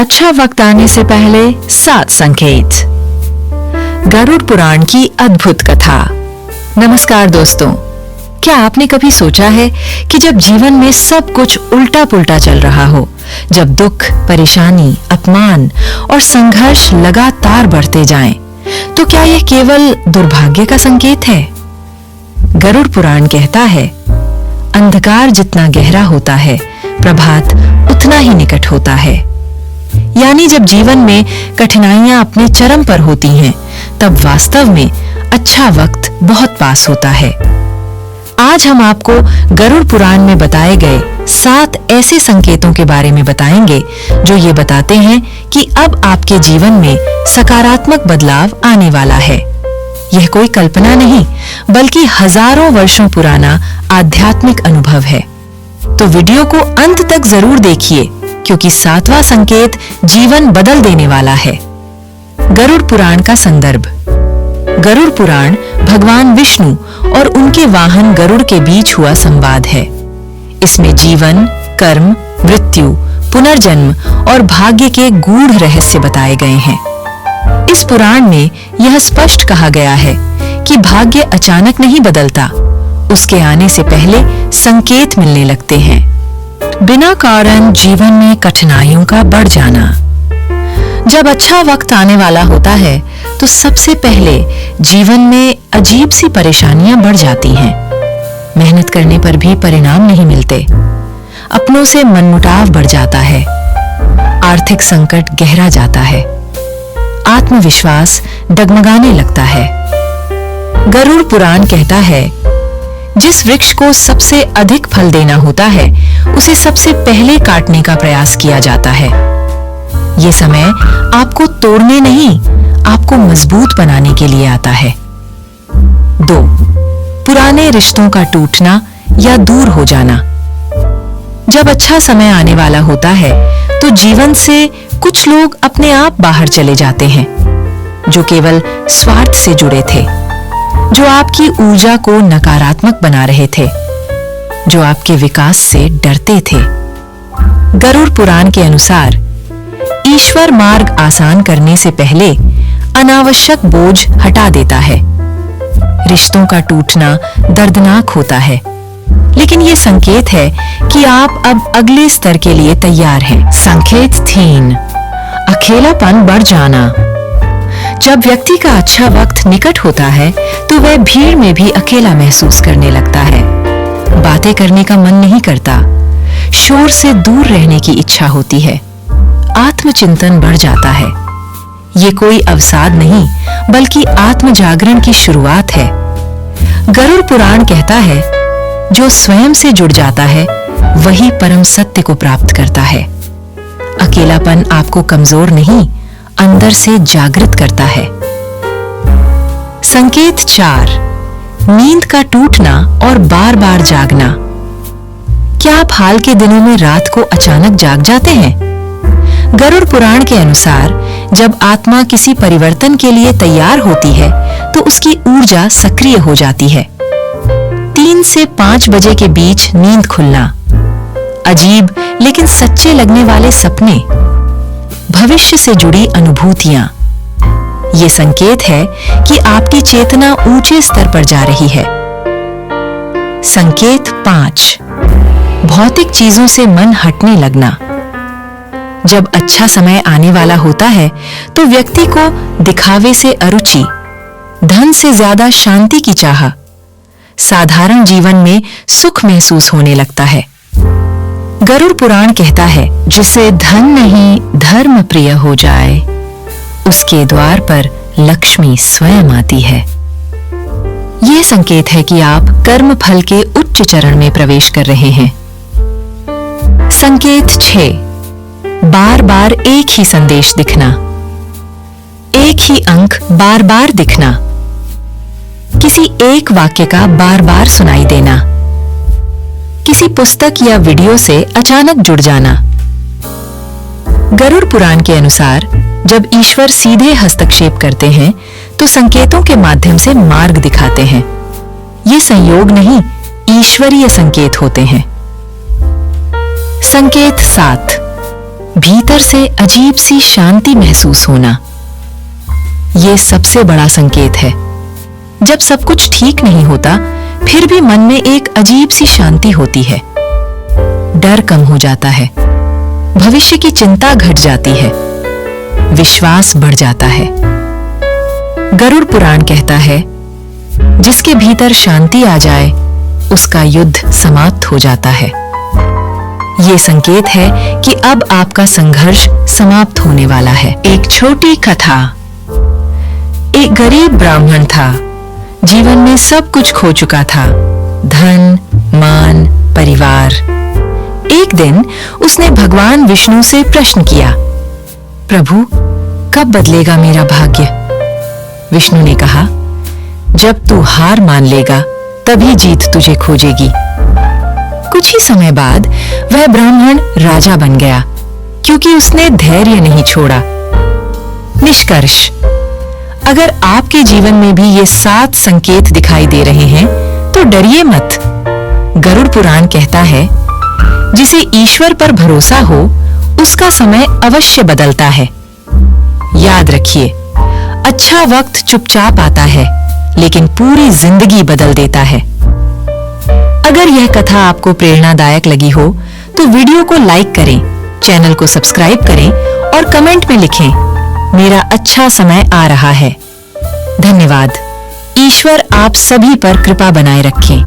अच्छा वक्त आने से पहले 7 संकेत। गरुड़ पुराण की अद्भुत कथा। नमस्कार दोस्तों, क्या आपने कभी सोचा है कि जब जीवन में सब कुछ उल्टा पुल्टा चल रहा हो, जब दुख, परेशानी, अपमान और संघर्ष लगातार बढ़ते जाएं, तो क्या यह केवल दुर्भाग्य का संकेत है? गरुड़ पुराण कहता है, अंधकार जितना गहरा होता है, प्रभात उतना ही निकट होता है। यानी जब जीवन में कठिनाइयां अपने चरम पर होती हैं, तब वास्तव में अच्छा वक्त बहुत पास होता है। आज हम आपको गरुड़ पुराण में बताए गए 7 ऐसे संकेतों के बारे में बताएंगे जो ये बताते हैं कि अब आपके जीवन में सकारात्मक बदलाव आने वाला है। यह कोई कल्पना नहीं, बल्कि हजारों वर्षों पुराना आध्यात्मिक अनुभव है। तो वीडियो को अंत तक जरूर देखिए, क्योंकि 7वां संकेत जीवन बदल देने वाला है। गरुड़ पुराण का संदर्भ। गरुड़ पुराण भगवान विष्णु और उनके वाहन गरुड़ के बीच हुआ संवाद है। इसमें जीवन, कर्म, मृत्यु, पुनर्जन्म और भाग्य के गूढ़ रहस्य बताए गए हैं। इस पुराण में यह स्पष्ट कहा गया है कि भाग्य अचानक नहीं बदलता, उसके आने से पहले संकेत मिलने लगते हैं। बिना कारण जीवन में कठिनाइयों का बढ़ जाना। जब अच्छा वक्त आने वाला होता है, तो सबसे पहले जीवन में अजीब सी परेशानियां बढ़ जाती हैं। मेहनत करने पर भी परिणाम नहीं मिलते, अपनों से मनमुटाव बढ़ जाता है, आर्थिक संकट गहरा जाता है, आत्मविश्वास डगमगाने लगता है। गरुड़ पुराण कहता है, जिस वृक्ष को सबसे अधिक फल देना होता है, उसे सबसे पहले काटने का प्रयास किया जाता है। ये समय आपको तोड़ने नहीं, आपको मजबूत बनाने के लिए आता है। 2. पुराने रिश्तों का टूटना या दूर हो जाना। जब अच्छा समय आने वाला होता है, तो जीवन से कुछ लोग अपने आप बाहर चले जाते हैं, जो केवल स्वार्थ से जुड़े थे, जो आपकी ऊर्जा को नकारात्मक बना रहे थे, जो आपके विकास से डरते थे। गरुड़ पुराण के अनुसार ईश्वर मार्ग आसान करने से पहले अनावश्यक बोझ हटा देता है। रिश्तों का टूटना दर्दनाक होता है, लेकिन ये संकेत है कि आप अब अगले स्तर के लिए तैयार हैं। संकेत 3. अकेलापन बढ़ जाना। जब व्यक्ति का अच्छा वक्त निकट होता है, तो वह भीड़ में भी अकेला महसूस करने लगता है। बातें करने का मन नहीं करता, शोर से दूर रहने की इच्छा होती है, आत्मचिंतन बढ़ जाता है। ये कोई अवसाद नहीं, बल्कि आत्म जागरण की शुरुआत है। गरुड़ पुराण कहता है, जो स्वयं से जुड़ जाता है, वही परम सत्य को प्राप्त करता है। अकेलापन आपको कमजोर नहीं, अंदर से जागृत करता है। संकेत 4. नींद का टूटना और बार बार जागना। क्या आप हाल के दिनों में रात को अचानक जाग जाते हैं? गरुड़ पुराण के अनुसार जब आत्मा किसी परिवर्तन के लिए तैयार होती है, तो उसकी ऊर्जा सक्रिय हो जाती है। 3 से 5 बजे के बीच नींद खुलना, अजीब लेकिन सच्चे लगने वाले सपने, भविष्य से जुड़ी अनुभूतियां, ये संकेत है कि आपकी चेतना ऊंचे स्तर पर जा रही है। संकेत 5. भौतिक चीजों से मन हटने लगना। जब अच्छा समय आने वाला होता है, तो व्यक्ति को दिखावे से अरुचि, धन से ज्यादा शांति की चाह, साधारण जीवन में सुख महसूस होने लगता है। गरुड़ पुराण कहता है, जिसे धन नहीं धर्म प्रिय हो जाए, उसके द्वार पर लक्ष्मी स्वयं आती है। यह संकेत है कि आप कर्म फल के उच्च चरण में प्रवेश कर रहे हैं। संकेत 6. बार बार एक ही संदेश दिखना, एक ही अंक बार बार दिखना, किसी एक वाक्य का बार बार सुनाई देना, किसी पुस्तक या वीडियो से अचानक जुड़ जाना। गरुड़ पुराण के अनुसार जब ईश्वर सीधे हस्तक्षेप करते हैं, तो संकेतों के माध्यम से मार्ग दिखाते हैं। ये संयोग नहीं, ईश्वरीय संकेत होते हैं। संकेत 7. भीतर से अजीब सी शांति महसूस होना, ये सबसे बड़ा संकेत है। जब सब कुछ ठीक नहीं होता, फिर भी मन में एक अजीब सी शांति होती है। डर कम हो जाता है, भविष्य की चिंता घट जाती है, विश्वास बढ़ जाता है। गरुड़ पुराण कहता है, जिसके भीतर शांति आ जाए, उसका युद्ध समाप्त हो जाता है। ये संकेत है कि अब आपका संघर्ष समाप्त होने वाला है। एक छोटी कथा। एक गरीब ब्राह्मण था, जीवन में सब कुछ खो चुका था, धन, मान, परिवार। एक दिन उसने भगवान विष्णु से प्रश्न किया, प्रभु, कब बदलेगा मेरा भाग्य? विष्णु ने कहा, जब तू हार मान लेगा, तभी जीत तुझे खोजेगी। कुछ ही समय बाद वह ब्राह्मण राजा बन गया, क्योंकि उसने धैर्य नहीं छोड़ा। निष्कर्ष, अगर आपके जीवन में भी ये 7 संकेत दिखाई दे रहे हैं, तो डरिए मत। गरुड़ पुराण कहता है, जिसे ईश्वर पर भरोसा हो, उसका समय अवश्य बदलता है। याद रखिए, अच्छा वक्त चुपचाप आता है, लेकिन पूरी जिंदगी बदल देता है। अगर यह कथा आपको प्रेरणादायक लगी हो, तो वीडियो को लाइक करें, चैनल को सब्सक्राइब करें और कमेंट में लिखें, मेरा अच्छा समय आ रहा है। धन्यवाद। ईश्वर आप सभी पर कृपा बनाए रखें।